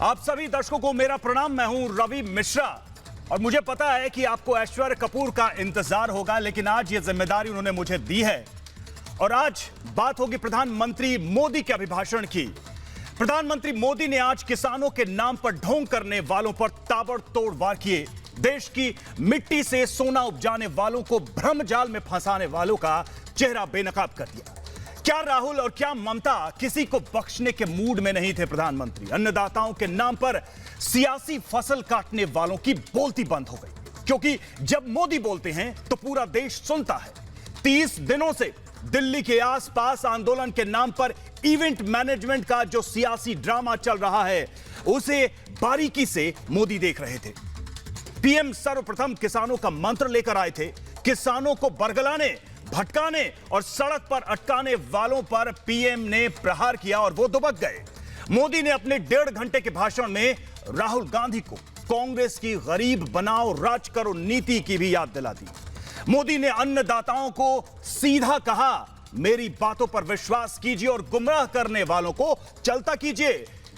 आप सभी दर्शकों को मेरा प्रणाम। मैं हूं रवि मिश्रा और मुझे पता है कि आपको ऐश्वर्य कपूर का इंतजार होगा, लेकिन आज ये जिम्मेदारी उन्होंने मुझे दी है और आज बात होगी प्रधानमंत्री मोदी के अभिभाषण की। प्रधानमंत्री मोदी ने आज किसानों के नाम पर ढोंग करने वालों पर ताबड़तोड़ वार किए। देश की मिट्टी से सोना उपजाने वालों को भ्रम जाल में फंसाने वालों का चेहरा बेनकाब कर दिया। क्या राहुल और क्या ममता किसी को बख्शने के मूड में नहीं थे। प्रधानमंत्री अन्नदाताओं के नाम पर सियासी फसल काटने वालों की बोलती बंद हो गई, क्योंकि जब मोदी बोलते हैं तो पूरा देश सुनता है। 30 दिनों से दिल्ली के आसपास आंदोलन के नाम पर इवेंट मैनेजमेंट का जो सियासी ड्रामा चल रहा है, उसे बारीकी से मोदी देख रहे थे। पीएम सर्वप्रथम किसानों का मंत्र लेकर आए थे। किसानों को बरगलाने, भटकाने और सड़क पर अटकाने वालों पर पीएम ने प्रहार किया और वो दुबक गए। मोदी ने अपने 1.5 घंटे के भाषण में राहुल गांधी को कांग्रेस की गरीब बनाओ राज करो नीति की भी याद दिला दी। मोदी ने अन्नदाताओं को सीधा कहा, मेरी बातों पर विश्वास कीजिए और गुमराह करने वालों को चलता कीजिए,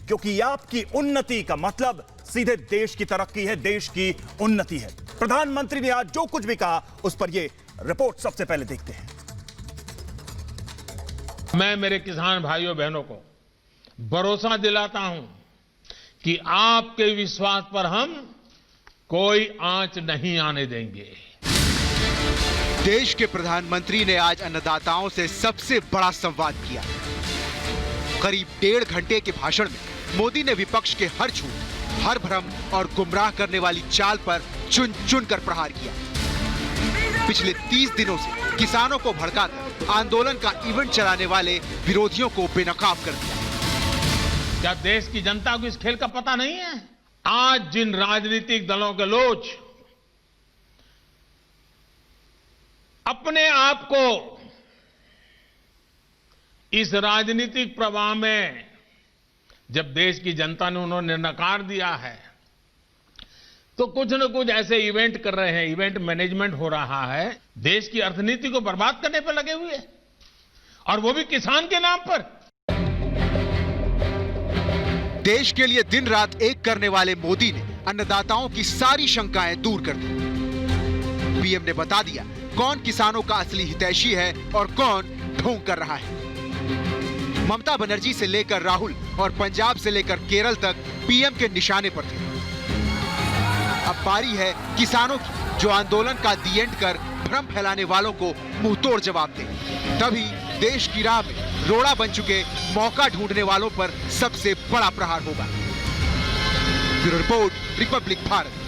क्योंकि आपकी उन्नति का मतलब सीधे देश की तरक्की है, देश की उन्नति है। प्रधानमंत्री ने आज जो कुछ भी कहा उस पर यह रिपोर्ट सबसे पहले देखते हैं। मैं मेरे किसान भाइयों बहनों को भरोसा दिलाता हूं कि आपके विश्वास पर हम कोई आंच नहीं आने देंगे। देश के प्रधानमंत्री ने आज अन्नदाताओं से सबसे बड़ा संवाद किया। करीब 1.5 घंटे के भाषण में मोदी ने विपक्ष के हर झूठ, हर भ्रम और गुमराह करने वाली चाल पर चुन चुन कर प्रहार किया। पिछले 30 दिनों से किसानों को भड़काकर आंदोलन का इवेंट चलाने वाले विरोधियों को बेनकाब कर दिया। क्या देश की जनता को इस खेल का पता नहीं है? आज जिन राजनीतिक दलों के लोग अपने आप को इस राजनीतिक प्रवाह में, जब देश की जनता ने उन्होंने नकार दिया है, तो कुछ न कुछ ऐसे इवेंट कर रहे हैं, इवेंट मैनेजमेंट हो रहा है, देश की अर्थनीति को बर्बाद करने पर लगे हुए हैं, और वो भी किसान के नाम पर। देश के लिए दिन रात एक करने वाले मोदी ने अन्नदाताओं की सारी शंकाएं दूर कर दी। पीएम ने बता दिया कौन किसानों का असली हितैषी है और कौन ढोंग कर रहा है। ममता बनर्जी से लेकर राहुल और पंजाब से लेकर केरल तक पीएम के निशाने पर थे। अब बारी है किसानों की, जो आंदोलन का दी एंड कर भ्रम फैलाने वालों को मुंहतोड़ जवाब दे। तभी देश की राह में रोड़ा बन चुके मौका ढूंढने वालों पर सबसे बड़ा प्रहार होगा। Bureau report, Republic Bharat.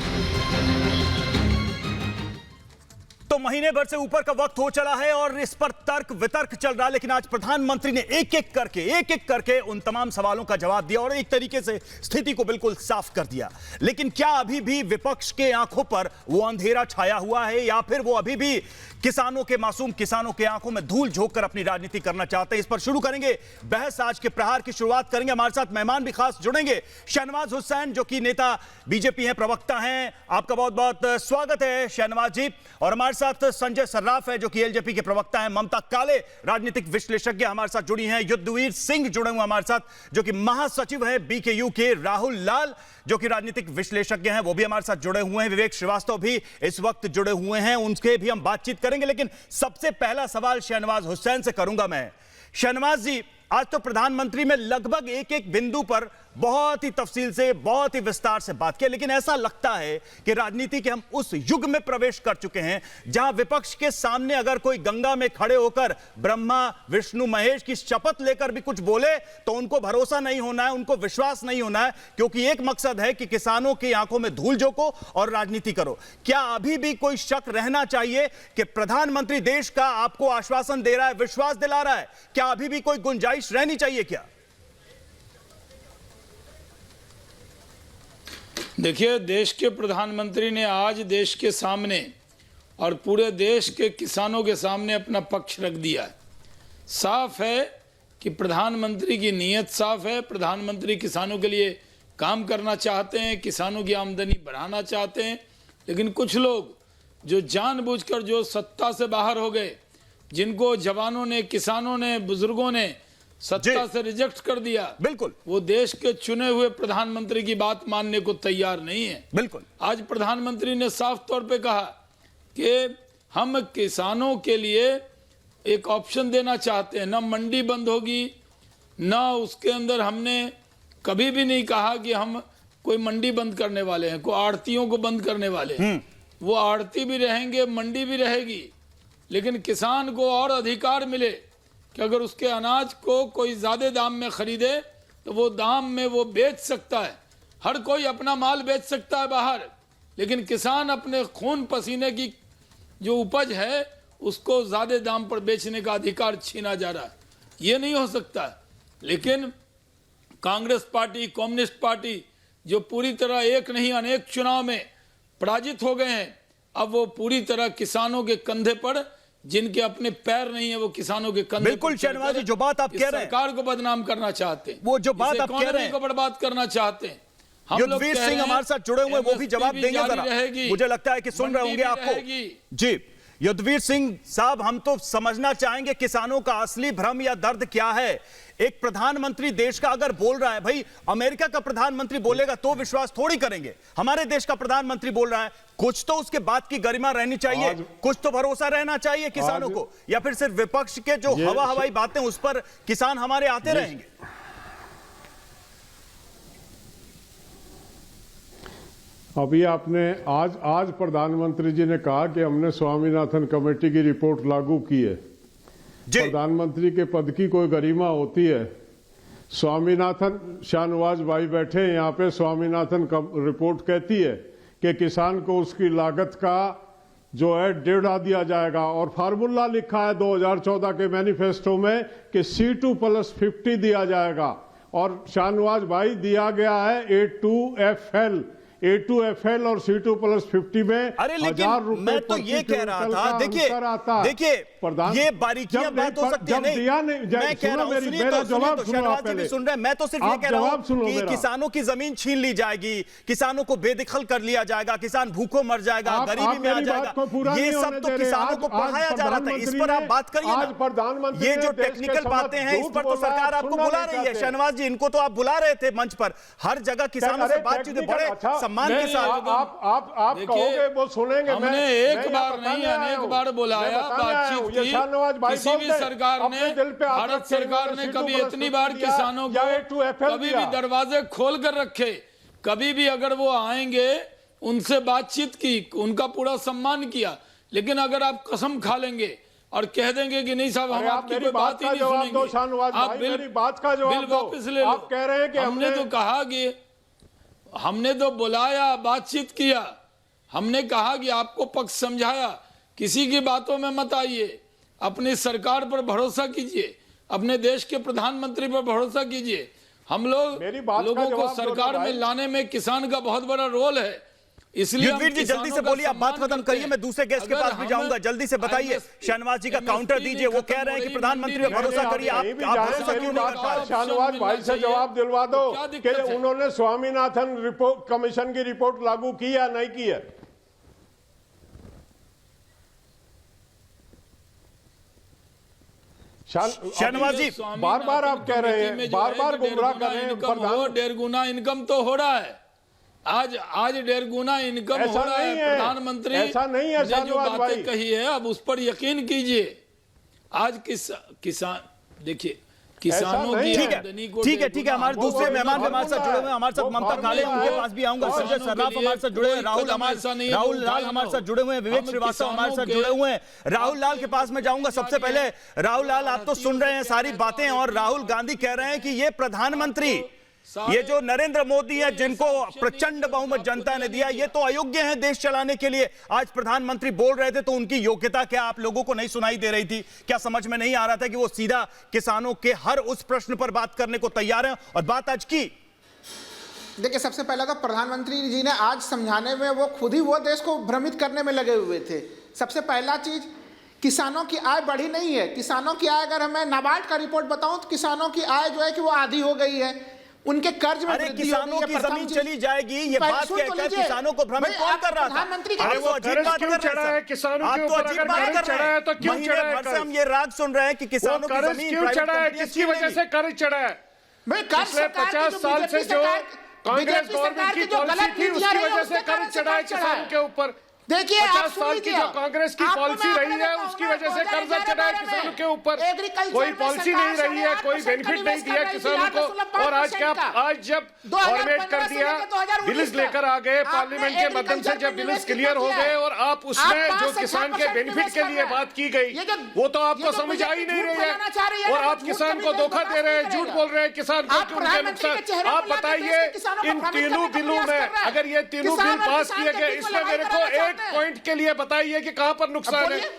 तो महीने भर से ऊपर का वक्त हो चला है और इस पर तर्क वितर्क चल रहा है, लेकिन आज प्रधानमंत्री ने एक एक करके उन तमाम सवालों का जवाब दिया और एक तरीके से स्थिति को बिल्कुल साफ कर दिया। लेकिन क्या अभी भी विपक्ष के आंखों पर वो अंधेरा छाया हुआ है, या फिर वो अभी भी किसानों के, मासूम किसानों के आंखों में धूल झोंक कर अपनी राजनीति करना चाहते हैं? इस पर शुरू करेंगे बहस। आज के प्रहार की शुरुआत करेंगे। हमारे साथ मेहमान भी खास जुड़ेंगे। शहनवाज हुसैन, जो कि नेता बीजेपी हैं, प्रवक्ता हैं, आपका बहुत बहुत स्वागत है शहनवाज जी। और हमारे साथ संजय सर्राफ है, जो कि एलजेपी के प्रवक्ता हैं। ममता काले, राजनीतिक विश्लेषज्ञ, हमारे साथ जुड़ी हैं। युद्धवीर सिंह जुड़े हुए हमारे साथ, जो कि महासचिव है बीकेयू के। राहुल लाल, जो कि राजनीतिक विश्लेषज्ञ हैं, वो भी हमारे साथ जुड़े हुए हैं। विवेक श्रीवास्तव भी इस वक्त जुड़े हुए हैं, उनके भी हम बातचीत करेंगे। लेकिन सबसे पहला सवाल शहनवाज हुसैन से करूंगा मैं। शहनवाज जी, आज तो प्रधानमंत्री में लगभग एक एक बिंदु पर बहुत ही तफसील से, बहुत ही विस्तार से बात की, लेकिन ऐसा लगता है कि राजनीति के हम उस युग में प्रवेश कर चुके हैं जहां विपक्ष के सामने अगर कोई गंगा में खड़े होकर ब्रह्मा विष्णु महेश की शपथ लेकर भी कुछ बोले तो उनको भरोसा नहीं होना है, उनको विश्वास नहीं होना है, क्योंकि एक मकसद है कि किसानों की आंखों में धूल झोंको और राजनीति करो। क्या अभी भी कोई शक रहना चाहिए कि प्रधानमंत्री देश का आपको आश्वासन दे रहा है, विश्वास दिला रहा है? क्या अभी भी कोई गुंजाइश रहनी चाहिए क्या? देखिए, देश के प्रधानमंत्री ने आज देश के सामने और पूरे देश के किसानों के सामने अपना पक्ष रख दिया है। साफ है कि प्रधानमंत्री की नीयत साफ है। प्रधानमंत्री किसानों के लिए काम करना चाहते हैं, किसानों की आमदनी बढ़ाना चाहते हैं। लेकिन कुछ लोग जो जानबूझकर, जो सत्ता से बाहर हो गए, जिनको जवानों ने, किसानों ने, बुजुर्गों ने सत्ता से रिजेक्ट कर दिया। बिल्कुल। वो देश के चुने हुए प्रधानमंत्री की बात मानने को तैयार नहीं है। बिल्कुल। आज प्रधानमंत्री ने साफ तौर पे कहा कि हम किसानों के लिए एक ऑप्शन देना चाहते हैं, ना मंडी बंद होगी, ना उसके अंदर हमने कभी भी नहीं कहा कि हम कोई मंडी बंद करने वाले हैं, कोई आड़तियों को बंद करने वाले हैं। वो आड़ती भी रहेंगे, मंडी भी रहेगी, लेकिन किसान को और अधिकार मिले कि अगर उसके अनाज को कोई ज्यादा दाम में खरीदे तो वो दाम में वो बेच सकता है। हर कोई अपना माल बेच सकता है बाहर, लेकिन किसान अपने खून पसीने की जो उपज है उसको ज्यादा दाम पर बेचने का अधिकार छीना जा रहा है। ये नहीं हो सकता। लेकिन कांग्रेस पार्टी, कम्युनिस्ट पार्टी जो पूरी तरह एक नहीं अनेक चुनाव में पराजित हो गए हैं, अब वो पूरी तरह किसानों के कंधे पर, जिनके अपने पैर नहीं है, वो किसानों के कंधे। बिल्कुल शहनवाज जी, जो बात आप कह रहे हैं, सरकार को बदनाम करना चाहते हैं, वो जो बात आप कह रहे हैं, को बर्बाद करना चाहते हैं। युद्धवीर सिंह हमारे साथ जुड़े हुए, वो भी जवाब देंगे जरा। मुझे लगता है कि सुन रहे होंगे आपको। जी युद्धवीर सिंह साहब, हम तो समझना चाहेंगे किसानों का असली भ्रम या दर्द क्या है। एक प्रधानमंत्री देश का अगर बोल रहा है, भाई अमेरिका का प्रधानमंत्री बोलेगा तो विश्वास थोड़ी करेंगे, हमारे देश का प्रधानमंत्री बोल रहा है, कुछ तो उसके बात की गरिमा रहनी चाहिए, कुछ तो भरोसा रहना चाहिए किसानों को, या फिर सिर्फ विपक्ष के जो हवाई बातें उस पर किसान हमारे आते रहेंगे। अभी आपने आज प्रधानमंत्री जी ने कहा कि हमने स्वामीनाथन कमेटी की रिपोर्ट लागू की है। प्रधानमंत्री के पद की कोई गरिमा होती है? स्वामीनाथन, शाहनवाज भाई बैठे हैं यहाँ पे, स्वामीनाथन रिपोर्ट कहती है कि किसान को उसकी लागत का जो है 1.5 दिया जाएगा, और फार्मूला लिखा है 2014 के मैनिफेस्टो में कि C2+50 दिया जाएगा, और शाहनवाज भाई दिया गया है A2FL और C2+50 में। अरे लेकिन मैं तो ये कह रहा था, देखिए ये बारीकियां बात हो सकती है, नहीं मैं कह रहा हूं, सुनिए तो शहनवाज जी भी सुन रहे हैं, मैं तो सिर्फ ये कह रहा हूं कि किसानों की जमीन छीन ली जाएगी, किसानों को बेदखल कर लिया जाएगा, किसान भूखों मर जाएगा, गरीबी में आ जाएगा, ये सब तो किसानों को पढ़ाया जा रहा था। इस पर आप बात करिए ना। ये जो टेक्निकल बातें हैं इस पर तो सरकार आपको बुला रही है। शहनवाज जी, इनको तो आप बुला रहे थे मंच पर, हर जगह किसानों से बातचीत बड़े सम्मान के साथ। आप कहोगे वो सुनेंगे। हमने एक बार नहीं अनेक बार बुलाया, बातचीत की। किसी भी सरकार ने, भारत सरकार ने कभी इतनी बार किसानों को कभी भी दरवाजे खोल कर रखे, कभी भी अगर वो आएंगे उनसे बातचीत की, उनका पूरा सम्मान किया। लेकिन अगर आप कसम खा लेंगे और कह देंगे कि नहीं साहब हम आपकी कोई बात ही नहीं सुनेंगे, आप बिल वापस ले लो। आप कह रहे हैं कि हमने तो कहा कि हमने तो बुलाया, बातचीत किया, हमने कहा कि आपको पक्ष समझाया, किसी की बातों में मत आइए, अपनी सरकार पर भरोसा कीजिए, अपने देश के प्रधानमंत्री पर भरोसा कीजिए। हम लोगों को सरकार में लाने में किसान का बहुत बड़ा रोल है, इसलिए युद्धवीर जी जल्दी से बोलिए, आप बात खत्म करिए, मैं दूसरे गेस्ट के पास भी जाऊंगा। जल्दी से बताइए, शहनवाज जी का काउंटर दीजिए। वो कह रहे हैं कि प्रधानमंत्री पर भरोसा करिए, आप भरोसा क्यों नहीं कर पा रहे? शहनवाज भाई से जवाब दिलवा दो कि उन्होंने स्वामीनाथन रिपोर्ट कमीशन की रिपोर्ट लागू की या नहीं की है। शहनवाज जी बार बार आप कह रहे हैं, बार बार गुमराह कर रहे हैं। 1.5 गुना इनकम तो हो रहा है, आज 1.5 गुना इनकम हो रहा है। प्रधानमंत्री ऐसा नहीं है, ने जो बातें कही है अब उस पर यकीन कीजिए। आज किसान देखिए, किसानों की आमदनी को ठीक है। हमारे दूसरे मेहमान हमारे साथ जुड़े हुए हैं, हमारे साथ ममता काले, उनके पास भी आऊंगा। संजय सर्राफ हमारे साथ जुड़े हैं, राहुल लाल हमारे साथ जुड़े हुए हैं, विवेक श्रीवास्तव हमारे साथ जुड़े हुए हैं। राहुल लाल के पास में जाऊंगा सबसे पहले। राहुल लाल, आप तो सुन रहे हैं सारी बातें, और राहुल गांधी कह रहे हैं कि ये प्रधानमंत्री, ये जो नरेंद्र मोदी है जिनको प्रचंड बहुमत जनता ने दिया, ये तो अयोग्य हैं देश चलाने के लिए। आज प्रधानमंत्री बोल रहे थे तो उनकी योग्यता क्या आप लोगों को नहीं सुनाई दे रही थी? क्या समझ में नहीं आ रहा था कि वो सीधा किसानों के हर उस प्रश्न पर बात करने को तैयार हैं, और बात आज की? देखिए, सबसे पहला तो प्रधानमंत्री जी ने आज समझाने में वो खुद ही वो देश को भ्रमित करने में लगे हुए थे। सबसे पहला चीज, किसानों की आय बढ़ी नहीं है। किसानों की आय, अगर मैं नाबार्ड का रिपोर्ट बताऊं तो किसानों की आय जो है कि वो आधी हो गई है। उनके कर्ज में अरे वृद्धि किसानों होगी, की ये प्रथम जमीन चीज। चली जाएगी, ये बात सुन तो कहकर लीजिए। किसानों को भ्रमित भाई, कौन कर रहा था? प्रधानमंत्री अरे वो अजीब बात क्यों कर रहे चढ़ा हैं है सर। किसानों आप के तो ऊपर? अजीब अगर बात कर्ज कर चढ़ा रहे है हैं। तो क्यों महीने चढ़ा है भर से कर्ज? हम ये राग सुन रहे हैं कि वो किसानों की कर्ज जमीन क्यों प्राइवेट चढ़ा है? कंपनियां किसकी छीन वजह लेंगी। से कर्ज चढ़ा है? भाई कर्ज पिछले सरकार की 50 जो साल से बीजेपी जो सरकार- कांग्रेस बीजेपी सरकार गवर्नमेंट की जो पॉलिसी गलत थी नीतियां उसकी रही हैं, वजह से उसके कारण कर्ज चढ़ा है कर्ज चढ़ा है। किसानों के ऊपर। देखिए, आप 50 सुन साल की लीजिए। जो कांग्रेस की आपको पॉलिसी मैं रही आंकड़े है बताऊं उसकी ना, वजह से कर्ज 2011 चढ़ा है में किसानों के ऊपर। एग्रीकल्चर कोई में पॉलिसी सरकार नहीं रही है, कोई 8% बेनिफिट का नहीं निवेश दिया कर रही थी, किसानों को। 8.5% और आज क्या, का। आज जब 2015 फॉर्मेट कर से दिया, लेकर 2019 बिल्स तक लेकर आ गए आपने पार्लियामेंट के माध्यम से, एग्रीकल्चर जब में बिल्स निवेश क्लियर हो कितना गए किया? और आप उसमें आप जो 5 से किसान के 6% बेनिफिट निवेश के कर लिए रहे हैं। बात की गई, ये जो- वो तो ये आपको जो समझ आ ही नहीं झूठ रही फैलाना चाह रही है। है और ना, आप झूठ किसान कभी को देश धोखा बर्दाश्त दे रहे हैं, नहीं झूठ करेगा। बोल रहे हैं किसान को आप कि उनके प्रधानमंत्री के नुकसान। चेहरे आप पर लाकर बताइए देश के किसानों को इन भ्रमित तीनों करने का बिलों प्रयास में, कर रहे हैं। अगर ये तीनों किसान बिल और पास किसान किए के गए, बीच में इसमें लड़ाई मेरे को कराना एक चाहते हैं। पॉइंट के लिए बताइए कि कहां पर नुकसान है? बोलिए।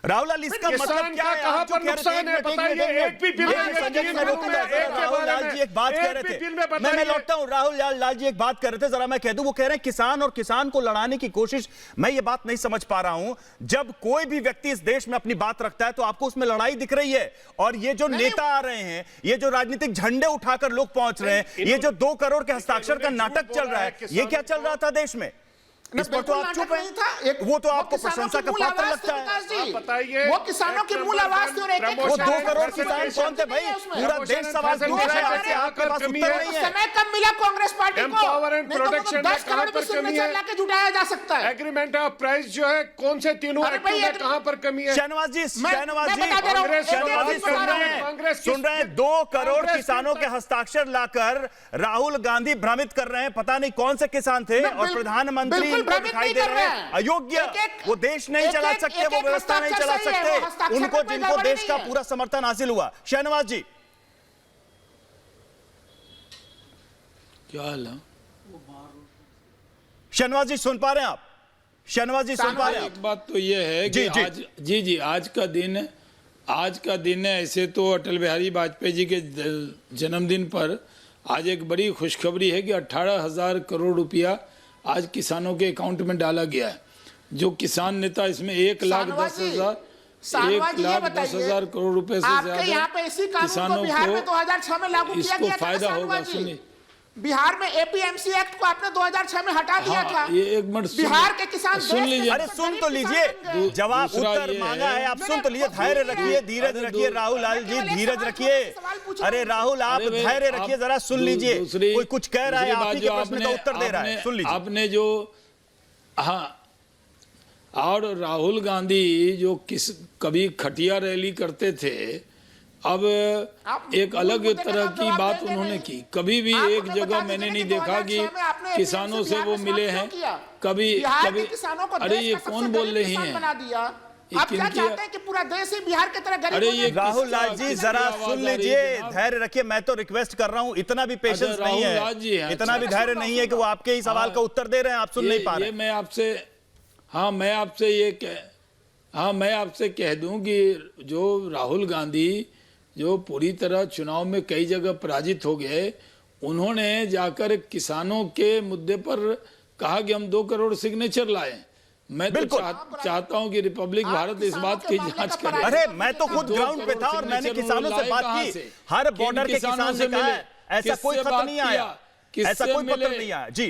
राहुल लाल, इसका किसान मतलब क्या का है? कहां आप जो पर कह रहे थे, नुकसान है एक मिनट, बताइए। एक भी बिल में, संजय जी, तीन मैं बिलों रोकूंगा में, जरा। एक के राहुल बारे लाल में, जी एक बात कह एक रहे भी थे, बिल में मैं बताइए। लौटता हूं। राहुल लाल जी एक बात कर रहे थे, जरा मैं कह दूं, वो कह रहे हैं किसान और किसान को लड़ाने की कोशिश। मैं ये बात नहीं समझ पा रहा हूं, जब कोई भी व्यक्ति इस देश में अपनी बात रखता है तो आपको उसमें लड़ाई दिख रही है। और ये जो नेता आ रहे हैं, ये जो राजनीतिक झंडे उठाकर लोग पहुंच रहे हैं, ये जो 2 करोड़ के हस्ताक्षर का नाटक चल रहा है, ये क्या चल रहा था देश में? इस पर तो आप चुप हैं। वो तो आपको प्रशंसा का पात्र लगता है। बताइए, वो किसानों की मूल आवाज थी और एक एक वो 2 करोड़ फैसिलिटेशन किसान कौन थे भाई? पूरा देश सवाल पूछ रहा है आपसे, आपके पास उत्तर नहीं है। समय कम मिला कांग्रेस पार्टी को, Empower and नहीं तो protection में 10 कहां करोड़ पर की कमी सिग्नेचर है? लाके जुटाया जा सकता है। एग्रीमेंट ऑफ प्राइस जो है, कौन से तीनों अरे एक्टों भाई, में कहां पर कमी है? शहनवाज जी, मैं बता दे रहा हूं, कांग्रेस शहनवाज जी एक-एक सुन रहे बता हैं, सुन रहे हैं, 2 करोड़ किसानों के हस्ताक्षर लाकर राहुल गांधी भ्रमित कर रहे हैं। पता नहीं कौन से किसान थे, और प्रधानमंत्री बिल्कुल इनको भ्रमित दिखाई नहीं दे कर रहे रहे हैं हैं। अयोग्य। वो देश नहीं चला सकते, वो व्यवस्था नहीं चला सकते, उनको जिनको देश का पूरा समर्थन हासिल हुआ। शहनवाज जी क्या हाल है? शहनवाज जी सुन पा रहे हैं आप? शहनवाज जी सुन पा रहे हैं आप? एक बात तो ये है कि जी, आज आज का दिन है। ऐसे तो अटल बिहारी वाजपेयी जी के जन्मदिन पर आज एक बड़ी खुशखबरी है कि 18,000 करोड़ रुपया आज किसानों के अकाउंट में डाला गया है। जो किसान नेता इसमें 1,10,000 करोड़ रुपए से आपके यहाँ पे इसी कानून को किसानों बिहार में को 2006 में लागू किया इसको गया था। फायदा होगा। शाहनवाज जी, सुनिए, बिहार में एपीएमसी एक्ट को आपने 2006 में हटा दिया था। ये एक मिनट बिहार के किसान सुन देश के लीजिए। अरे सुन तो लीजिए, जवाब दूसरा उत्तर ये मांगा है- है, आप सुन तो लीजिए। धैर्य रखिए, धीरज अरे रखिए। राहुल लाल जी धीरज रखिए। अरे राहुल, आप अरे भाई, धैर्य रखिए, आप जरा सुन लीजिए। दूसरी- कोई कुछ कह रहा है, दूसरी आप ही बात के जो प्रश्न का उत्तर दे रहा है, सुन लीजिए। आपने जो, हाँ, और राहुल गांधी जो कभी खटिया रैली करते थे, अब एक अलग तरह की बात उन्होंने की। कभी भी एक जगह मैंने नहीं देखा कि किसानों से वो मिले हैं। कभी अरे ये कौन बोल रही हैं? आप क्या चाहते हैं कि पूरा देश ही बिहार की तरह गरीब अरे हो जाए? ये राहुल लाल जी किसकी जरा आवाज सुन आ रही है लीजिए, जनाब? धैर्य रखिए। मैं तो रिक्वेस्ट कर रहा हूं, इतना भी पेशेंस अच्छा, नहीं राहुल लाल जी है, हैं, इतना भी अच्छा। धैर्य नहीं है कि वो आपके ही सवाल का उत्तर दे रहे हैं, आप सुन नहीं पा रहे। ये मैं आपसे कह दूं कि जो राहुल गांधी जो पूरी तरह चुनाव में कई जगह पराजित हो गए, उन्होंने जाकर किसानों के मुद्दे पर कहा कि हम 2 करोड़ सिग्नेचर लाए। मैं तो चाहता हूं कि रिपब्लिक भारत इस बात की जांच करे। अरे मैं तो खुद ग्राउंड पे था और मैंने किसानों से बात की। हर बॉर्डर के किसान से कहा है, ऐसा कोई खत नहीं आया, ऐसा कोई पत्र नहीं आया। जी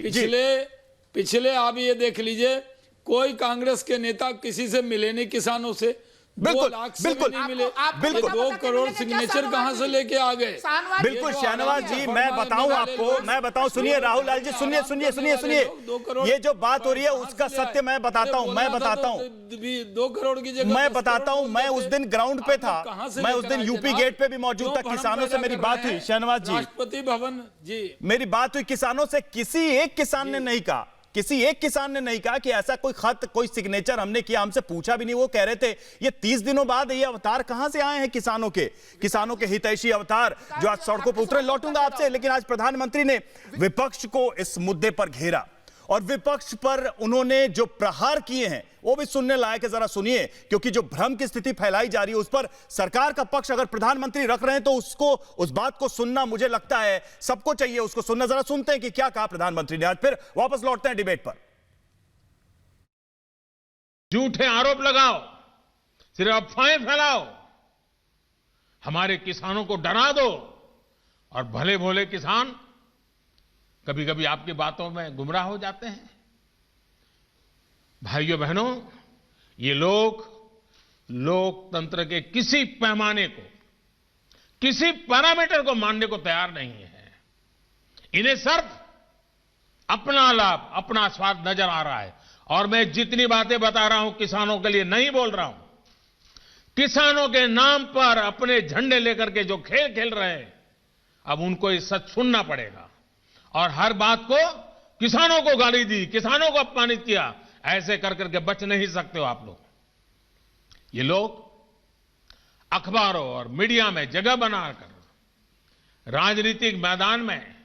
पिछले आप ये देख लीजिए, कोई कांग्रेस के नेता किसी से मिले नहीं किसानों से। बिल्कुल, 2 लाख से भी बिल्कुल, नहीं मिले। बिल्कुल। 2 करोड़ सिग्नेचर कहां से लेके आ गए? बिल्कुल शहनवाज जी, मैं बताऊं आपको, मैं बताऊं, सुनिए राहुल लाल जी, सुनिए सुनिए सुनिए सुनिए, ये जो बात हो रही है उसका सत्य मैं बताता हूं, 2 करोड़ की जगह मैं बताता हूं। मैं उस दिन ग्राउंड पे था, मैं उस दिन यूपी गेट पे भी मौजूद था। किसानों से मेरी बात हुई शहनवाज जी, राष्ट्रपति भवन जी, मेरी बात हुई किसानों से। किसी एक किसान ने नहीं कहा, किसी एक किसान ने नहीं कहा कि ऐसा कोई खत, कोई सिग्नेचर हमने किया, हमसे पूछा भी नहीं। वो कह रहे थे ये 30 दिनों बाद ये अवतार कहां से आए हैं किसानों के हितैषी अवतार जो आज सड़कों पर उतरे। लौटूंगा आपसे, लेकिन आज प्रधानमंत्री ने विपक्ष को इस मुद्दे पर घेरा और विपक्ष पर उन्होंने जो प्रहार किए हैं वो भी सुनने लायक है। जरा सुनिए, क्योंकि जो भ्रम की स्थिति फैलाई जा रही है उस पर सरकार का पक्ष अगर प्रधानमंत्री रख रहे हैं तो उसको, उस बात को सुनना मुझे लगता है सबको चाहिए उसको सुनना। जरा सुनते हैं कि क्या कहा प्रधानमंत्री ने। आज फिर वापस लौटते हैं डिबेट पर। झूठे आरोप लगाओ, सिर्फ अफवाहें फैलाओ, हमारे किसानों को डरा दो, और भले भोले किसान कभी कभी आपकी बातों में गुमराह हो जाते हैं। भाइयों बहनों, ये लोग लोकतंत्र के किसी पैमाने को, किसी पैरामीटर को मानने को तैयार नहीं है। इन्हें सिर्फ अपना लाभ, अपना स्वार्थ नजर आ रहा है। और मैं जितनी बातें बता रहा हूं किसानों के लिए नहीं बोल रहा हूं। किसानों के नाम पर अपने झंडे लेकर के जो खेल खेल रहे हैं, अब उनको ये सच सुनना पड़ेगा। और हर बात को किसानों को गाली दी, किसानों को अपमानित किया, ऐसे कर करके बच नहीं सकते हो आप लोग। ये लोग अखबारों और मीडिया में जगह बनाकर राजनीतिक मैदान में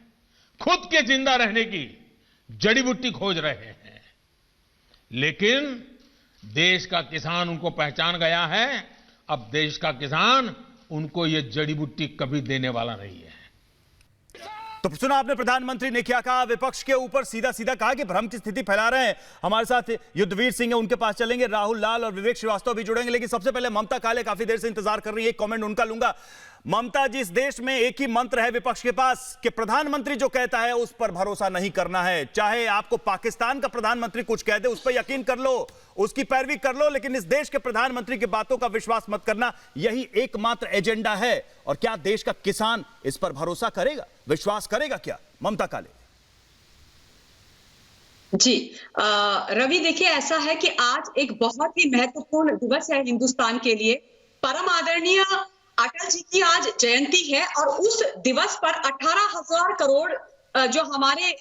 खुद के जिंदा रहने की जड़ी बूटी खोज रहे हैं। लेकिन देश का किसान उनको पहचान गया है। अब देश का किसान उनको ये जड़ी बूटी कभी देने वाला नहीं है। तो सुना आपने प्रधानमंत्री ने क्या कहा। विपक्ष के ऊपर सीधा सीधा कहा कि भ्रम की स्थिति फैला रहे हैं। हमारे साथ युद्धवीर सिंह है, उनके पास चलेंगे, राहुल लाल और विवेक श्रीवास्तव भी जुड़ेंगे। लेकिन सबसे पहले ममता काले काफी देर से इंतजार कर रही है, एक कमेंट उनका लूंगा। ममता जी, इस देश में एक ही मंत्र है विपक्ष के पास कि प्रधानमंत्री जो कहता है उस पर भरोसा नहीं करना है। चाहे आपको पाकिस्तान का प्रधानमंत्री कुछ कह दे, उस पर यकीन कर लो, उसकी पैरवी कर लो, लेकिन इस देश के प्रधानमंत्री की बातों का विश्वास मत करना। यही एकमात्र एजेंडा है। और क्या देश का किसान इस पर भरोसा करेगा, विश्वास करेगा क्या? ममता काले जी। रवि, देखिए, ऐसा है कि आज एक बहुत ही महत्वपूर्ण दिवस है हिंदुस्तान के लिए। परम आदरणीय अटल जी की आज जयंती है और उस दिवस पर 18,000 करोड़ जो हमारे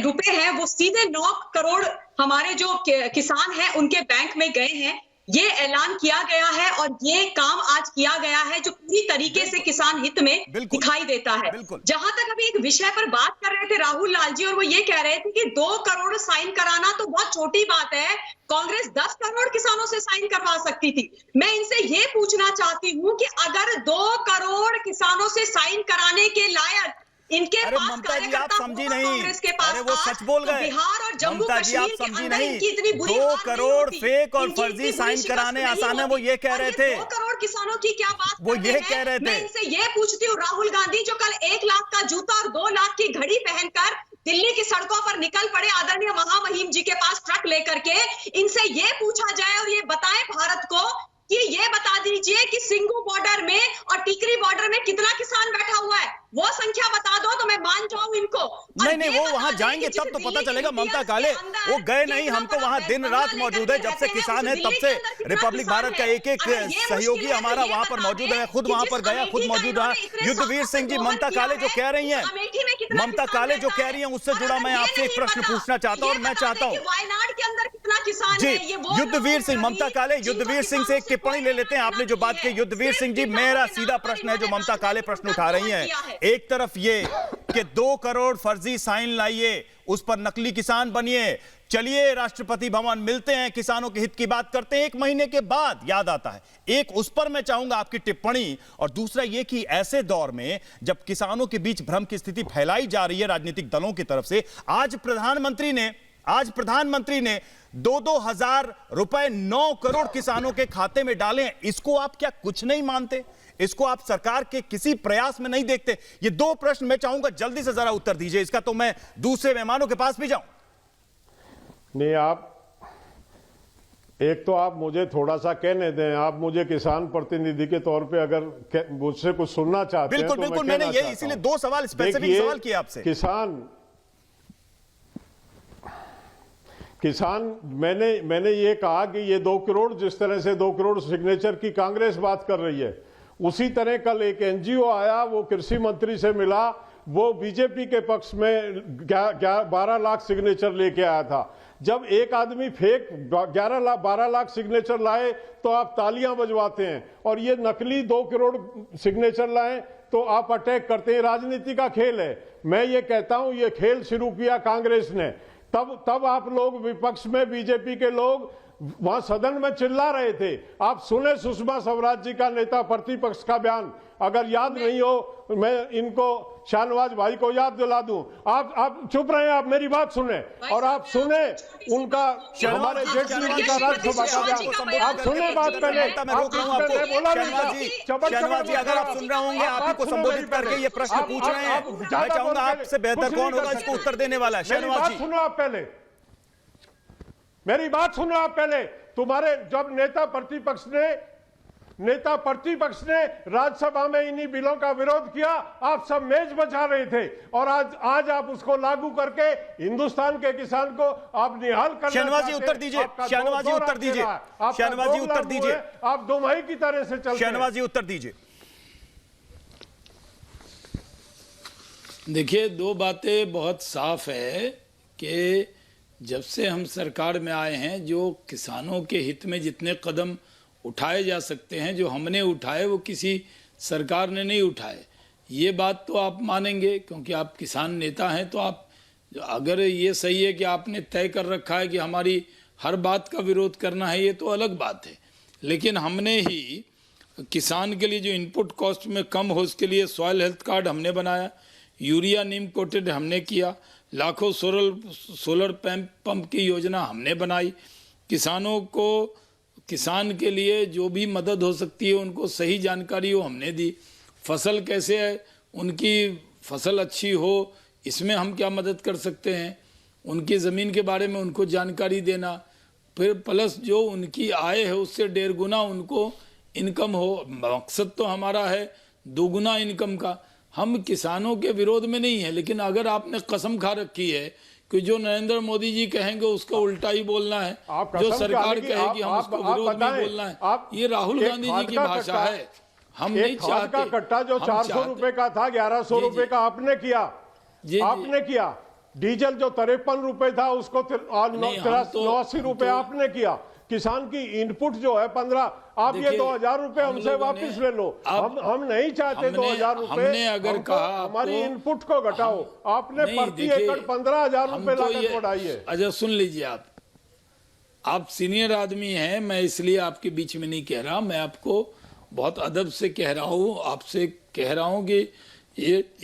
रुपए हैं वो सीधे 9 करोड़ हमारे जो किसान हैं उनके बैंक में गए हैं। ये ऐलान किया गया है और ये काम आज किया गया है जो पूरी तरीके से किसान हित में दिखाई देता है। जहां तक अभी एक विषय पर बात कर रहे थे राहुल लाल जी, और वो ये कह रहे थे कि 2 करोड़ साइन कराना तो बहुत छोटी बात है, कांग्रेस 10 करोड़ किसानों से साइन करवा सकती थी। मैं इनसे ये पूछना चाहती हूँ कि अगर 2 करोड़ किसानों से साइन कराने के लायक इनके अरे पास ममता जी, आप समझी नहीं। कांग्रेस के पास, अरे वो सच बोल गए। बिहार और जम्मू ममता जी, आप कश्मीर समझी के अंदर नहीं। इनकी इतनी बुरी 2 हालत करोड़ नहीं फेक और होती, फर्जी इनकी साइन इतनी कराने शिकस्त आसान है, नहीं वो ये कह होती। रहे और थे। 2 करोड़ किसानों की क्या बात वो कर ये रहे हैं? कह रहे थे। मैं इनसे ये पूछती हूँ, राहुल गांधी जो कल 1 लाख का जूता और 2 लाख की घड़ी पहनकर दिल्ली की सड़कों पर निकल पड़े आदरणीय महामहिम जी के पास ट्रक लेकर के, इनसे ये पूछा जाए और ये बताएं भारत को कि ये बता दीजिए कि सिंगू बॉर्डर में और टिकरी बॉर्डर में कितना किसान बैठा हुआ है, वो संख्या बता दो तो मैं मान जाऊं इनको। नहीं, वो वहां जाएंगे तब तो पता चलेगा। ममता काले वो गए नहीं, हम तो वहां दिन रात मौजूद है। जब से किसान है तब से रिपब्लिक भारत का एक एक सहयोगी हमारा वहां पर मौजूद है। खुद वहां पर गया, खुद मौजूद रहा। युद्धवीर सिंह जी, ममता काले जो कह रही हैं, ममता काले जो कह रही हैं, उससे जुड़ा मैं आपसे एक प्रश्न पूछना चाहता हूं। और मैं चाहता हूं वायनाड के अंदर कितना किसान जी, है, युद्धवीर सिंह, ममता काले, युद्धवीर सिंह से एक टिप्पणी ले लेते हैं। आपने जो बात की, युद्धवीर सिंह जी, मेरा सीधा प्रश्न है जो ममता काले प्रश्न उठा रही हैं। एक तरफ ये कि 2 करोड़ फर्जी साइन लाइए, उस पर नकली किसान बनिए, चलिए राष्ट्रपति भवन मिलते हैं, किसानों के हित की बात करते हैं, 1 महीने के बाद याद आता है। एक उस पर मैं चाहूंगा आपकी टिप्पणी, और दूसरा ये कि ऐसे दौर में जब किसानों के बीच भ्रम की स्थिति फैलाई जा रही है राजनीतिक दलों की तरफ से, आज प्रधानमंत्री ने 2-2 हजार रुपए 9 करोड़ किसानों के खाते में डाले। इसको आप क्या कुछ नहीं मानते? इसको आप सरकार के किसी प्रयास में नहीं देखते? ये 2 प्रश्न मैं चाहूंगा जल्दी से जरा उत्तर दीजिए इसका, तो मैं दूसरे मेहमानों के पास भी जाऊं। नहीं, एक तो आप मुझे थोड़ा सा कहने दें। आप मुझे किसान प्रतिनिधि के तौर पे अगर मुझसे कुछ सुनना चाहते हैं तो बिल्कुल, मैंने ये इसीलिए 2 सवाल स्पेसिफिक सवाल किए आपसे। किसान मैंने ये कहा कि ये 2 करोड़, जिस तरह से 2 करोड़ सिग्नेचर की कांग्रेस बात कर रही है, उसी तरह कल एक एनजीओ आया, वो कृषि मंत्री से मिला, वो बीजेपी के पक्ष में 12 लाख सिग्नेचर लेके आया था। जब एक आदमी फेक 12 लाख सिग्नेचर लाए तो आप तालियां बजवाते हैं, और ये नकली 2 करोड़ सिग्नेचर लाए तो आप अटैक करते हैं। राजनीति का खेल है। मैं ये कहता हूं, ये खेल शुरू किया कांग्रेस ने, तब आप लोग विपक्ष में बीजेपी के लोग वहां सदन में चिल्ला रहे थे। आप सुने सुषमा स्वराज जी का नेता प्रतिपक्ष का बयान, अगर याद नहीं हो मैं इनको शाहनवाज भाई को याद दिला दूं। आप चुप रहे, आप मेरी बात सुने और आप सुने उनका हमारे जेटली जी का राज्यसभा का बयान, आप सुने बात पहले। मैं रोक रहा हूं आपको। शहनवाज जी अगर आप सुन रहे होंगे, आप ही को संबोधित करके ये प्रश्न पूछ रहे हैं, मैं चाहूंगा आपसे बेहतर कौन होगा इसको उत्तर देने वाला है। शहनवाज जी सुनो, आप पहले मेरी बात सुनो। आप पहले तुम्हारे जब नेता प्रतिपक्ष ने राज्यसभा में इन्हीं बिलों का विरोध किया, आप सब मेज बचा रहे थे और आज आप उसको लागू करके हिंदुस्तान के किसान को आप निहाल करना। शहनवाज जी उत्तर दीजिए, शहनवाज जी उत्तर दीजिए, शहनवाज जी उत्तर दीजिए, आप दोमाही की तरह से चलते हैं। शहनवाज जी उत्तर दीजिए। देखिए, दो बातें बहुत साफ है कि जब से हम सरकार में आए हैं, जो किसानों के हित में जितने कदम उठाए जा सकते हैं, जो हमने उठाए वो किसी सरकार ने नहीं उठाए। ये बात तो आप मानेंगे क्योंकि आप किसान नेता हैं। तो आप, अगर ये सही है कि आपने तय कर रखा है कि हमारी हर बात का विरोध करना है, ये तो अलग बात है। लेकिन हमने ही किसान के लिए जो इनपुट कॉस्ट में कम हो, उसके लिए सॉइल हेल्थ कार्ड हमने बनाया, यूरिया नीम कोटेड हमने किया, लाखों सोलर पंप की योजना हमने बनाई। किसानों को, किसान के लिए जो भी मदद हो सकती है उनको सही जानकारी वो हमने दी। फसल कैसे है, उनकी फसल अच्छी हो, इसमें हम क्या मदद कर सकते हैं, उनकी ज़मीन के बारे में उनको जानकारी देना, फिर प्लस जो उनकी आय है उससे 1.5 गुना उनको इनकम हो। मकसद तो हमारा है 2 गुना इनकम का। हम किसानों के विरोध में नहीं है, लेकिन अगर आपने कसम खा रखी है कि जो नरेंद्र मोदी जी कहेंगे उसका उल्टा ही बोलना है, जो सरकार कहेगी हम उसको विरोध में बोलना है, ये राहुल गांधी जी की भाषा है। हम नहीं चाहते। का कट्टा जो 400 रुपए का था 1100 रुपए का आपने किया, आपने किया। डीजल जो 53 रुपए था उसको 89 रुपए आपने किया। किसान की इनपुट जो है 15, आप ये 2000 रुपए हमसे वापस ले लो। हम नहीं चाहते 2000 रुपए। हमने अगर कहा हमारी इनपुट को घटाओ, आपने प्रति एकड़ 15,000 रुपए लागत बढ़ाई है। अच्छा सुन लीजिए, आप सीनियर आदमी हैं, मैं इसलिए आपके बीच में नहीं कह रहा, मैं आपको बहुत अदब से कह रहा हूँ। आपसे कह रहा हूँ कि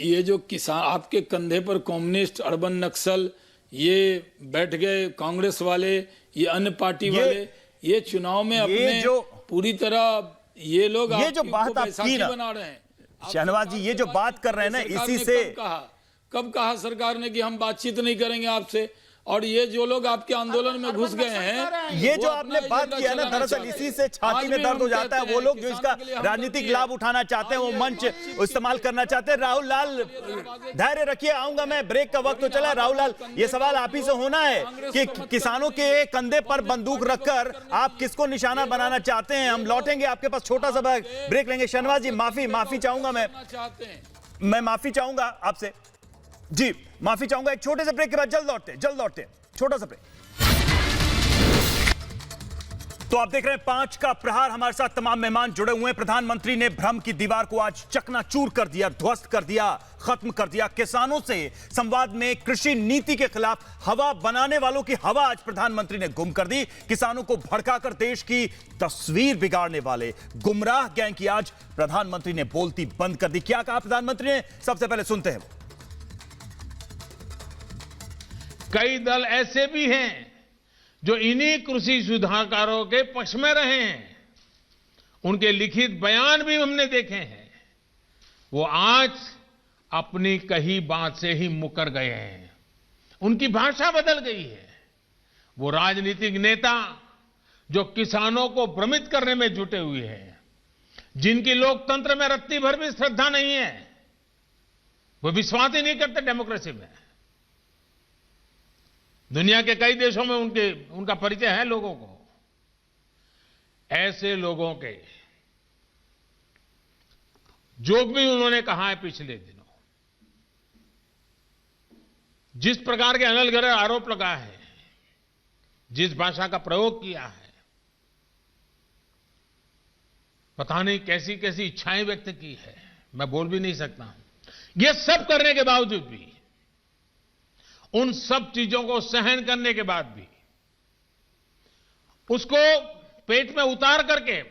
ये जो किसान, आपके कंधे पर कम्युनिस्ट, अर्बन नक्सल, ये बैठ गए कांग्रेस वाले, ये अन्य पार्टी वाले, ये चुनाव में अपने जो पूरी तरह ये लोग ये जो बात आप की ना बना रहे हैं। शहनवाज जी, ये जो बात कर रहे हैं ना, इसी से कब कहा सरकार ने कि हम बातचीत नहीं करेंगे आपसे, और ये जो लोग आपके आंदोलन में घुस गए हैं, ये जो आपने बात किया ना, दरअसल इसी से छाती में दर्द हो जाता है। वो लोग जो इसका राजनीतिक लाभ उठाना चाहते हैं, वो मंच इस्तेमाल करना चाहते हैं। राहुल लाल धैर्य रखिए, आऊंगा मैं, ब्रेक का वक्त तो चला। राहुल लाल, ये सवाल आप ही से होना है कि किसानों के कंधे पर बंदूक रखकर आप किसको निशाना बनाना चाहते हैं। हम लौटेंगे आपके पास, छोटा सा ब्रेक लेंगे। शहनवाज जी माफी चाहूंगा, मैं माफी चाहूंगा आपसे जी, माफी चाहूंगा। एक छोटे से ब्रेक के बाद जल्द लौटते छोटा सा ब्रेक। तो आप देख रहे हैं 5 का प्रहार, हमारे साथ तमाम मेहमान जुड़े हुए हैं। प्रधानमंत्री ने भ्रम की दीवार को आज चकनाचूर कर दिया, ध्वस्त कर दिया, खत्म कर दिया। किसानों से संवाद में कृषि नीति के खिलाफ हवा बनाने वालों की हवा आज प्रधानमंत्री ने गुम कर दी। किसानों को भड़काकर देश की तस्वीर बिगाड़ने वाले गुमराह गैंग की आज प्रधानमंत्री ने बोलती बंद कर दी। क्या कहा प्रधानमंत्री ने, सबसे पहले सुनते हैं। कई दल ऐसे भी हैं जो इन्हीं कृषि सुधारकारों के पक्ष में रहे हैं, उनके लिखित बयान भी हमने देखे हैं। वो आज अपनी कही बात से ही मुकर गए हैं, उनकी भाषा बदल गई है। वो राजनीतिक नेता जो किसानों को भ्रमित करने में जुटे हुए हैं, जिनकी लोकतंत्र में रत्ती भर भी श्रद्धा नहीं है, वो विश्वास ही नहीं करते डेमोक्रेसी में। दुनिया के कई देशों में उनका परिचय है लोगों को। ऐसे लोगों के जो भी उन्होंने कहा है पिछले दिनों, जिस प्रकार के अनलगढ़ आरोप लगाए हैं, जिस भाषा का प्रयोग किया है, पता नहीं कैसी कैसी इच्छाएं व्यक्त की है, मैं बोल भी नहीं सकता। ये सब करने के बावजूद भी, उन सब चीजों को सहन करने के बाद भी उसको पेट में उतार करके,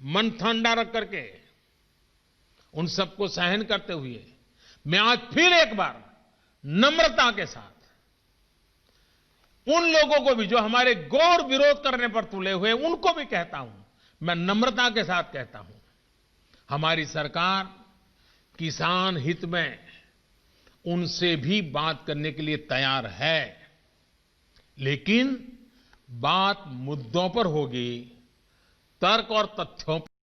मन ठंडा रख करके, उन सबको सहन करते हुए मैं आज फिर एक बार नम्रता के साथ उन लोगों को भी जो हमारे घोर विरोध करने पर तुले हुए, उनको भी कहता हूं, मैं नम्रता के साथ कहता हूं, हमारी सरकार किसान हित में उनसे भी बात करने के लिए तैयार है, लेकिन बात मुद्दों पर होगी, तर्क और तथ्यों पर।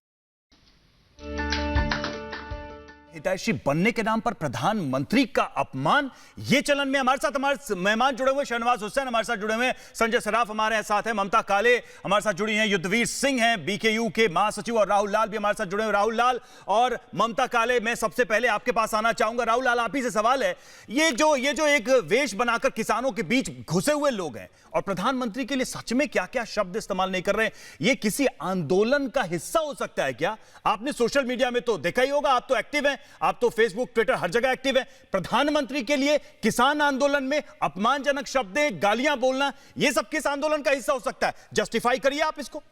हितैषी बनने के नाम पर प्रधानमंत्री का अपमान, ये चलन में हमारे मेहमान जुड़े हुए, शहनवाज हुसैन हमारे साथ जुड़े हुए, संजय सराफ हमारे साथ हैं, ममता काले हमारे साथ जुड़ी हैं, युद्धवीर सिंह हैं बीकेयू के महासचिव, और राहुल लाल भी हमारे साथ जुड़े हुए। राहुल लाल और ममता काले, मैं सबसे पहले आपके पास आना चाहूंगा। राहुल लाल, आप ही से सवाल है, ये जो एक वेश बनाकर किसानों के बीच घुसे हुए लोग हैं और प्रधानमंत्री के लिए सच में क्या क्या शब्द इस्तेमाल नहीं कर रहे हैं, ये किसी आंदोलन का हिस्सा हो सकता है क्या? आपने सोशल मीडिया में तो देखा ही होगा, आप तो एक्टिव हैं, आप तो फेसबुक ट्विटर हर जगह एक्टिव है। प्रधानमंत्री के लिए किसान आंदोलन में अपमानजनक शब्दें, गालियां बोलना, यह सब किस आंदोलन का हिस्सा हो सकता है? जस्टिफाई करिए आप इसको।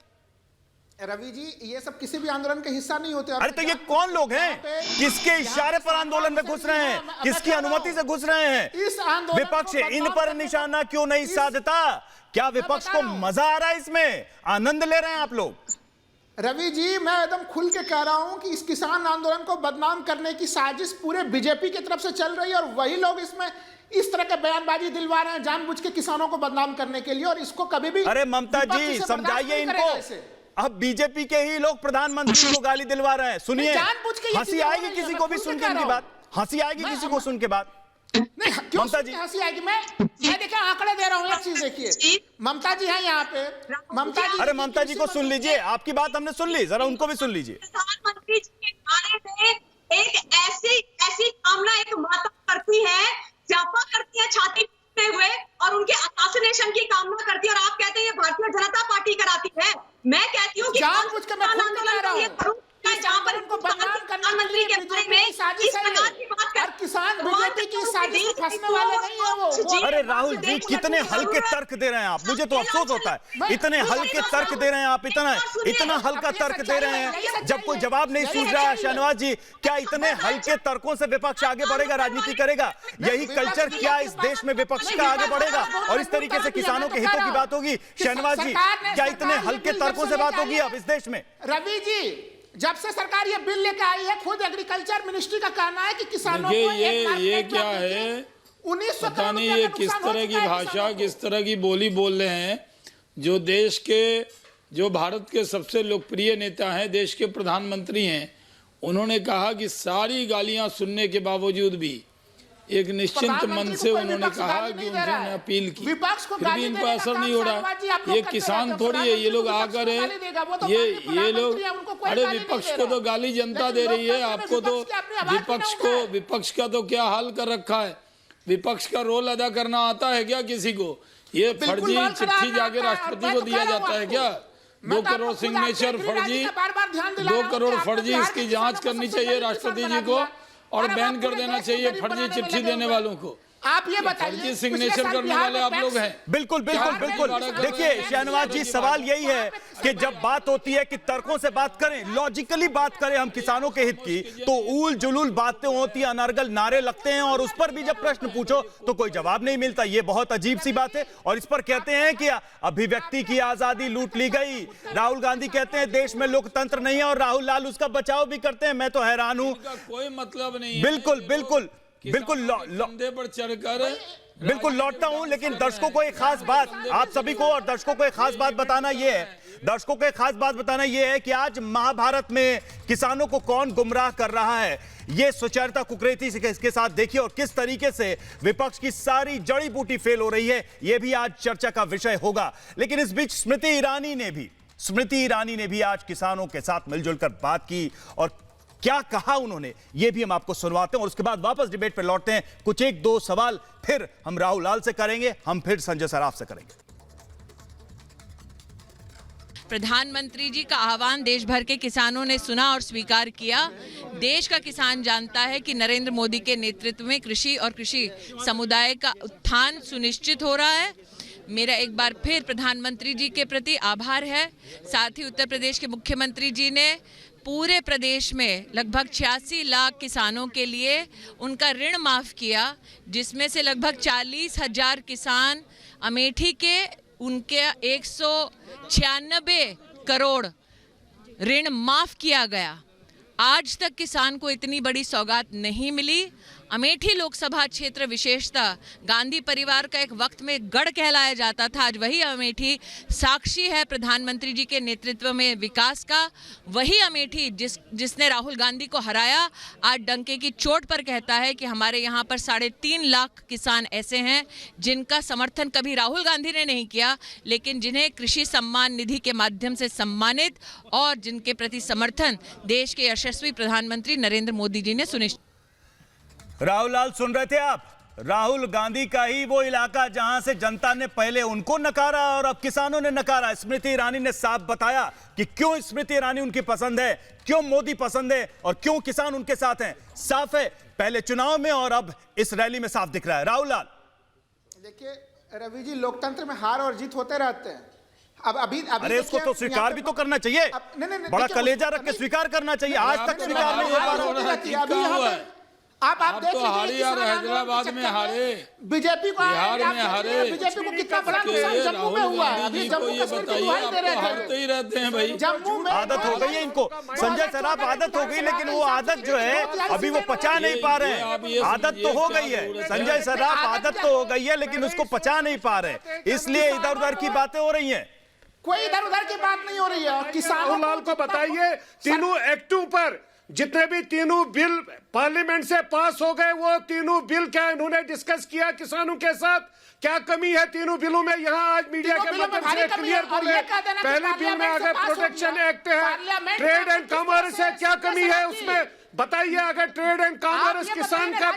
रवि जी, ये सब किसी भी आंदोलन का हिस्सा नहीं होते। अरे तो ये कौन लोग हैं? किसके इशारे पर आंदोलन में घुस रहे हैं? किसकी अनुमति से घुस रहे हैं? इस आंदोलन विपक्ष इन पर निशाना क्यों नहीं साधता? क्या विपक्ष को मजा आ रहा है इसमें? आनंद ले रहे हैं आप लोग? रवि जी, मैं एकदम खुल के कह रहा हूं कि इस किसान आंदोलन को बदनाम करने की साजिश पूरे बीजेपी की तरफ से चल रही है, और वही लोग इसमें इस तरह के बयानबाजी दिलवा रहे हैं जानबूझ के किसानों को बदनाम करने के लिए, और इसको कभी भी। अरे ममता जी, समझाइए इनको। अब बीजेपी के ही लोग प्रधानमंत्री को गाली दिलवा रहे हैं। सुनिए, हंसी आएगी किसी को भी सुन के इनकी बात, हंसी आएगी किसी को सुन के बात। नहीं, ममता जी हंसी आएगी। मैं देखिए आंकड़े दे रहा हूँ, एक चीज देखिए, ममता जी हैं यहाँ पे, ममता जी। अरे ममता जी को सुन लीजिए, आपकी बात हमने सुन ली, जरा उनको भी सुन लीजिए। प्रधानमंत्री जी के गाने में एक ऐसी कामना एक माता करती है, जापा करती है छाती पीटते हुए, और उनके असैसिनेशन की कामना करती है, और आप कहते हैं ये भारतीय जनता पार्टी कराती है। मैं कहती हूँ कि जानबूझ के मैं जहां पर उनको बदनाम प्रधानमंत्री के बारे में इस प्रकार की बात कर, किसान बीजेपी की साजिश में फंसने वाले नहीं है वो। अरे राहुल जी, कितने हल्के तर्क दे रहे हैं आप, मुझे तो अफसोस होता है, इतने हल्के तर्क दे रहे हैं आप, इतना हल्का तर्क दे रहे हैं जब कोई जवाब नहीं सूझ रहा। शहनवाज जी, क्या इतने हल्के तर्कों से विपक्ष आगे बढ़ेगा, राजनीति करेगा? यही कल्चर क्या इस देश में विपक्ष का आगे बढ़ेगा और इस तरीके से किसानों के हितों की बात होगी? शहनवाज जी, क्या इतने हल्के तर्कों से बात होगी अब इस देश में? रवि जी, जब से सरकार ये बिल लेकर आई है, खुद एग्रीकल्चर मिनिस्ट्री का कहना है कि किसानों को ये क्या है, 1900 पता नहीं ये किस तरह की भाषा, किस तरह की बोली बोल रहे हैं। जो देश के, जो भारत के सबसे लोकप्रिय नेता हैं, देश के प्रधानमंत्री हैं, उन्होंने कहा कि सारी गालियां सुनने के बावजूद भी एक निश्चिंत मन से उन्होंने कहा कि उन्होंने अपील की, फिर भी इनको असर नहीं हो रहा। ये किसान थोड़ी है, ये लोग आकर ये लोग, अरे विपक्ष को तो गाली जनता दे रही है, आपको तो विपक्ष का तो क्या हाल कर रखा है। विपक्ष का रोल अदा करना आता है क्या किसी को? ये फर्जी चिट्ठी जाके राष्ट्रपति को दिया जाता है क्या? 2 करोड़ सिग्नेचर फर्जी, 2 करोड़ फर्जी, इसकी जांच करनी चाहिए राष्ट्रपति जी को, और बैन कर देना चाहिए फर्जी चिट्ठी देने वालों को। आप ये बताइए, फर्जी सिग्नेचर करने वाले आप लोग हैं। बिल्कुल बिल्कुल बिल्कुल। देखिए शहनवाज जी, सवाल यही है कि जब बात होती है कि तर्कों से बात करें, लॉजिकली बात करें हम किसानों के हित की, तो ऊल जुलूल बातें होती हैं, अनर्गल नारे लगते हैं, और उस पर भी जब प्रश्न पूछो तो कोई जवाब नहीं मिलता। ये बहुत अजीब सी बात है। और इस पर कहते हैं कि अभिव्यक्ति की आजादी लूट ली गई। राहुल गांधी कहते हैं देश में लोकतंत्र नहीं है, और राहुल लाल उसका बचाव भी करते हैं। मैं तो हैरान हूं। कोई मतलब नहीं है। बिल्कुल बिल्कुल बिल्कुल पर चढ़कर बिल्कुल लौटता हूं, लेकिन दर्शकों को एक खास बात, आप सभी को और दर्शकों को एक खास बात बताना यह है, दर्शकों को एक खास बात बताना यह है कि आज महाभारत में किसानों को कौन गुमराह कर रहा है, ये सुचरिता कुकरेती के साथ देखिए, और किस तरीके से विपक्ष की सारी जड़ी बूटी फेल हो रही है, यह भी आज चर्चा का विषय होगा। लेकिन इस बीच स्मृति ईरानी ने भी आज किसानों के साथ मिलजुल कर बात की, और क्या कहा उन्होंने ये भी हम आपको सुनवाते हैं, और उसके बाद वापस डिबेट पर लौटते हैं। कुछ 1-2 सवाल फिर हम राहुल लाल से करेंगे, हम फिर संजय सराफ से करेंगे। प्रधानमंत्री जी का आह्वान देश भर के किसानों ने सुना और स्वीकार किया। देश का किसान जानता है कि नरेंद्र मोदी के नेतृत्व में कृषि और कृषि समुदाय का उत्थान सुनिश्चित हो रहा है। मेरा एक बार फिर प्रधानमंत्री जी के प्रति आभार है। साथ ही उत्तर प्रदेश के मुख्यमंत्री जी ने पूरे प्रदेश में लगभग 86 लाख किसानों के लिए उनका ऋण माफ़ किया, जिसमें से लगभग 40,000 किसान अमेठी के उनके 196 करोड़ ऋण माफ़ किया गया। आज तक किसान को इतनी बड़ी सौगात नहीं मिली। अमेठी लोकसभा क्षेत्र विशेषतः गांधी परिवार का एक वक्त में गढ़ कहलाया जाता था। आज वही अमेठी साक्षी है प्रधानमंत्री जी के नेतृत्व में विकास का। वही अमेठी जिसने राहुल गांधी को हराया, आज डंके की चोट पर कहता है कि हमारे यहाँ पर 3.5 लाख किसान ऐसे हैं जिनका समर्थन कभी राहुल गांधी ने नहीं किया, लेकिन जिन्हें कृषि सम्मान निधि के माध्यम से सम्मानित और जिनके प्रति समर्थन देश के यशस्वी प्रधानमंत्री नरेंद्र मोदी जी ने सुनिश्चित। राहुल लाल, सुन रहे थे आप? राहुल गांधी का ही वो इलाका जहां से जनता ने पहले उनको नकारा और अब किसानों ने नकारा। स्मृति ईरानी ने साफ बताया कि क्यों स्मृति ईरानी उनकी पसंद है, क्यों मोदी पसंद है और क्यों किसान उनके साथ हैं। साफ है, पहले चुनाव में और अब इस रैली में साफ दिख रहा है। राहुल लाल, देखिए रवि जी, लोकतंत्र में हार और जीत होते रहते हैं। अब अभी अरे उसको तो स्वीकार भी तो करना चाहिए। बड़ा कलेजा रख के स्वीकार करना चाहिए। आज तक स्वीकार नहीं हो पा रहा। आप देख लीजिए, हैदराबाद में हारे, बीजेपी को बिहार में हारे, बीजेपी को कितना बड़ा नुकसान जम्मू में हुआ है। अभी जम्मू कश्मीर की दुहाई दे रहे थे। हारते ही रहते हैं भाई। जम्मू में आदत हो गई है इनको। संजय सराफ, आदत हो गई, लेकिन वो आदत जो है अभी वो पचा नहीं पा रहे हैं। आदत तो हो गई है संजय सराफ, आदत तो हो गई है, लेकिन उसको पचा नहीं पा रहे, इसलिए इधर उधर की बातें हो रही हैं। कोई इधर उधर की बात नहीं हो रही है। किसान लाल को बताइए, तीनों एक्टों पर जितने भी तीनों बिल पार्लियामेंट से पास हो गए, वो तीनों बिल क्या इन्होंने डिस्कस किया किसानों के साथ? क्या कमी है तीनों बिलों में? यहाँ आज मीडिया के माध्यम से क्लियर बोल रहे हैं। पहले बिल में अगर प्रोटेक्शन एक्ट है, ट्रेड एंड कॉमर्स है, क्या कमी है उसमें बताइए। अगर ट्रेड एंड कॉमर्स किसान का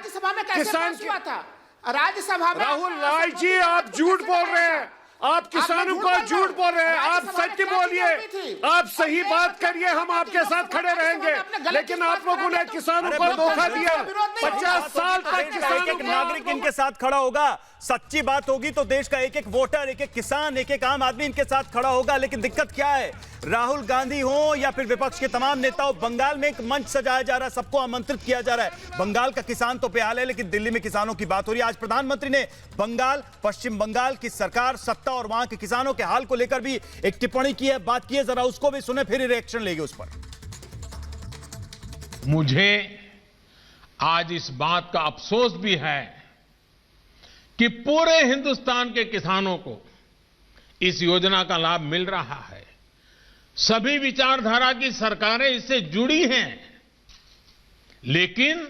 राज्यसभा में राहुल राय जी, आप झूठ बोल रहे हैं। आप किसानों को झूठ बोल रहे हैं। आप सत्य बोलिए, आप सही बात करिए, हम आपके साथ खड़े रहेंगे। लेकिन आप लोगों ने किसानों को धोखा दिया। 50 साल तक किसानों एक नागरिक इनके साथ खड़ा होगा। सच्ची बात होगी तो देश का एक एक वोटर, एक एक किसान, एक एक आम आदमी इनके साथ खड़ा होगा। लेकिन दिक्कत क्या है? राहुल गांधी हो या फिर विपक्ष के तमाम नेता हो, बंगाल में एक मंच सजाया जा रहा है, सबको आमंत्रित किया जा रहा है। बंगाल का किसान तो बेहाल है, लेकिन दिल्ली में किसानों की बात हो रही है। आज प्रधानमंत्री ने बंगाल, पश्चिम बंगाल की सरकार, सत्ता और वहां के किसानों के हाल को लेकर भी एक टिप्पणी की है, बात की है। जरा उसको भी सुने, फिर रिएक्शन लेंगे उस पर। मुझे आज इस बात का अफसोस भी है कि पूरे हिंदुस्तान के किसानों को इस योजना का लाभ मिल रहा है। सभी विचारधारा की सरकारें इससे जुड़ी हैं, लेकिन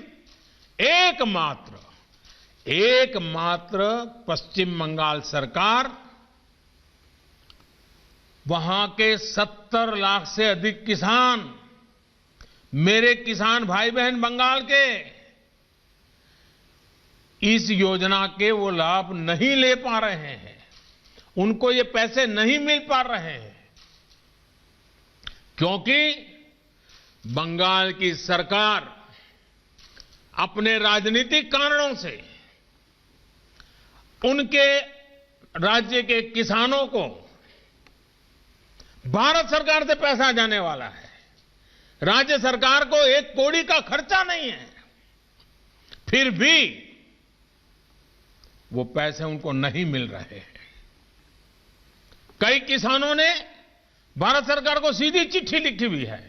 एकमात्र पश्चिम बंगाल सरकार, वहां के 70 लाख से अधिक किसान, मेरे किसान भाई बहन बंगाल के, इस योजना के वो लाभ नहीं ले पा रहे हैं। उनको ये पैसे नहीं मिल पा रहे हैं क्योंकि बंगाल की सरकार अपने राजनीतिक कारणों से उनके राज्य के किसानों को भारत सरकार से पैसा जाने वाला है, राज्य सरकार को 1 कौड़ी का खर्चा नहीं है, फिर भी वो पैसे उनको नहीं मिल रहे हैं। कई किसानों ने भारत सरकार को सीधी चिट्ठी लिखी हुई है,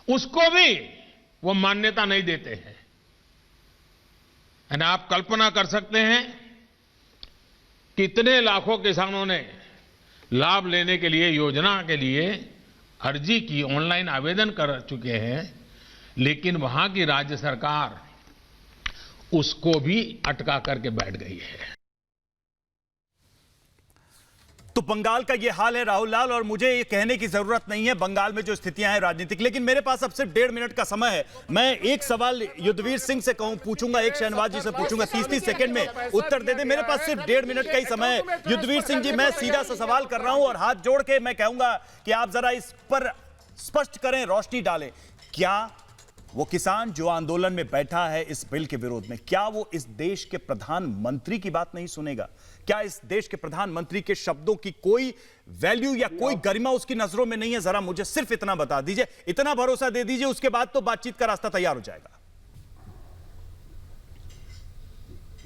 उसको भी वो मान्यता नहीं देते हैं। और आप कल्पना कर सकते हैं कितने लाखों किसानों ने लाभ लेने के लिए, योजना के लिए अर्जी की, ऑनलाइन आवेदन कर चुके हैं, लेकिन वहां की राज्य सरकार उसको भी अटका करके बैठ गई है। तो बंगाल का ये हाल है राहुल लाल, और मुझे ये कहने की जरूरत नहीं है बंगाल में जो स्थितियां हैं राजनीतिक, लेकिन मेरे पास अब सिर्फ 1.5 मिनट का समय है। मैं एक सवाल युद्धवीर सिंह से पूछूंगा, एक शहनवाज जी से पूछूंगा, 30-30 सेकंड में उत्तर दे दे। मेरे पास सिर्फ 1.5 मिनट का ही समय है। युद्धवीर सिंह जी, मैं सीधा सा सवाल कर रहा हूं और हाथ जोड़ के मैं कहूंगा कि आप जरा इस पर स्पष्ट करें, रोशनी डालें। क्या वो किसान जो आंदोलन में बैठा है इस बिल के विरोध में, क्या वो इस देश के प्रधानमंत्री की बात नहीं सुनेगा? क्या इस देश के प्रधानमंत्री के शब्दों की कोई वैल्यू या कोई गरिमा उसकी नजरों में नहीं है? जरा मुझे सिर्फ इतना बता दीजिए, इतना भरोसा दे दीजिए, उसके बाद तो बातचीत का रास्ता तैयार हो जाएगा।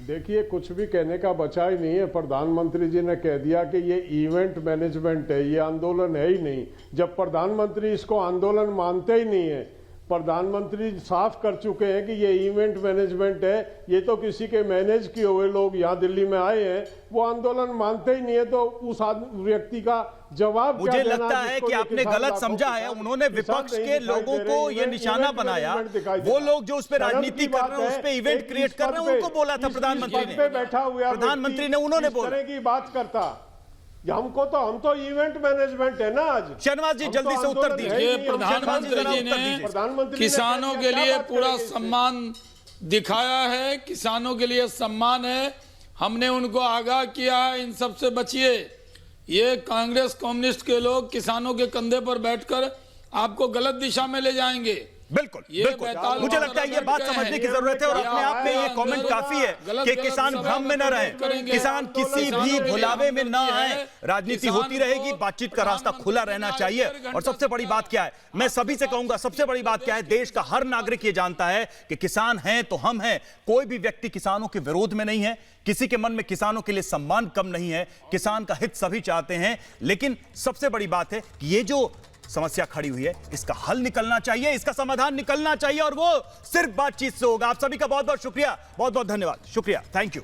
देखिए, कुछ भी कहने का बचा ही नहीं है। प्रधानमंत्री जी ने कह दिया कि ये इवेंट मैनेजमेंट है, ये आंदोलन है ही नहीं। जब प्रधानमंत्री इसको आंदोलन मानते ही नहीं है, प्रधानमंत्री साफ कर चुके हैं कि ये इवेंट मैनेजमेंट है, ये तो किसी के मैनेज किए हुए लोग यहाँ दिल्ली में आए हैं, वो आंदोलन मानते ही नहीं है, तो उस व्यक्ति का जवाब मुझे लगता है कि आपने गलत समझा है। उन्होंने विपक्ष के लोगों को ये निशाना बनाया, वो लोग जो उस पर राजनीति कर रहे हैं, उस पर इवेंट क्रिएट कर रहे हैं, उनको बोला था प्रधानमंत्री ने। बैठा हुआ प्रधानमंत्री ने उन्होंने बोला की बात करता, हम तो इवेंट मैनेजमेंट है ना। आज शहनवाज जी जल्दी से उत्तर दीजिए। प्रधानमंत्री ने किसानों के लिए पूरा सम्मान दिखाया है, किसानों के लिए सम्मान है। हमने उनको आगाह किया है, इन सब से बचिए। ये कांग्रेस कम्युनिस्ट के लोग किसानों के कंधे पर बैठकर आपको गलत दिशा में ले जाएंगे। बिल्कुल, बिल्कुल। मुझे लगता है ये बात समझने की जरूरत है, और अपने आप में ये कमेंट काफी है कि किसान भ्रम में न रहे, किसान किसी भी भुलावे में न आए। राजनीति होती रहेगी, बातचीत का रास्ता खुला रहना चाहिए। और सबसे बड़ी बात क्या है, मैं सभी से कहूंगा, सबसे बड़ी बात क्या है, देश का हर नागरिक ये जानता है कि किसान हैं तो हम हैं। कोई भी व्यक्ति किसानों के विरोध में नहीं है, किसी के मन में किसानों के लिए सम्मान कम नहीं है, किसान का हित सभी चाहते हैं। लेकिन सबसे बड़ी बात है कि ये जो समस्या खड़ी हुई है, इसका हल निकलना चाहिए, इसका समाधान निकलना चाहिए, और वो सिर्फ बातचीत से होगा। आप सभी का बहुत बहुत शुक्रिया, बहुत बहुत धन्यवाद, शुक्रिया, थैंक यू।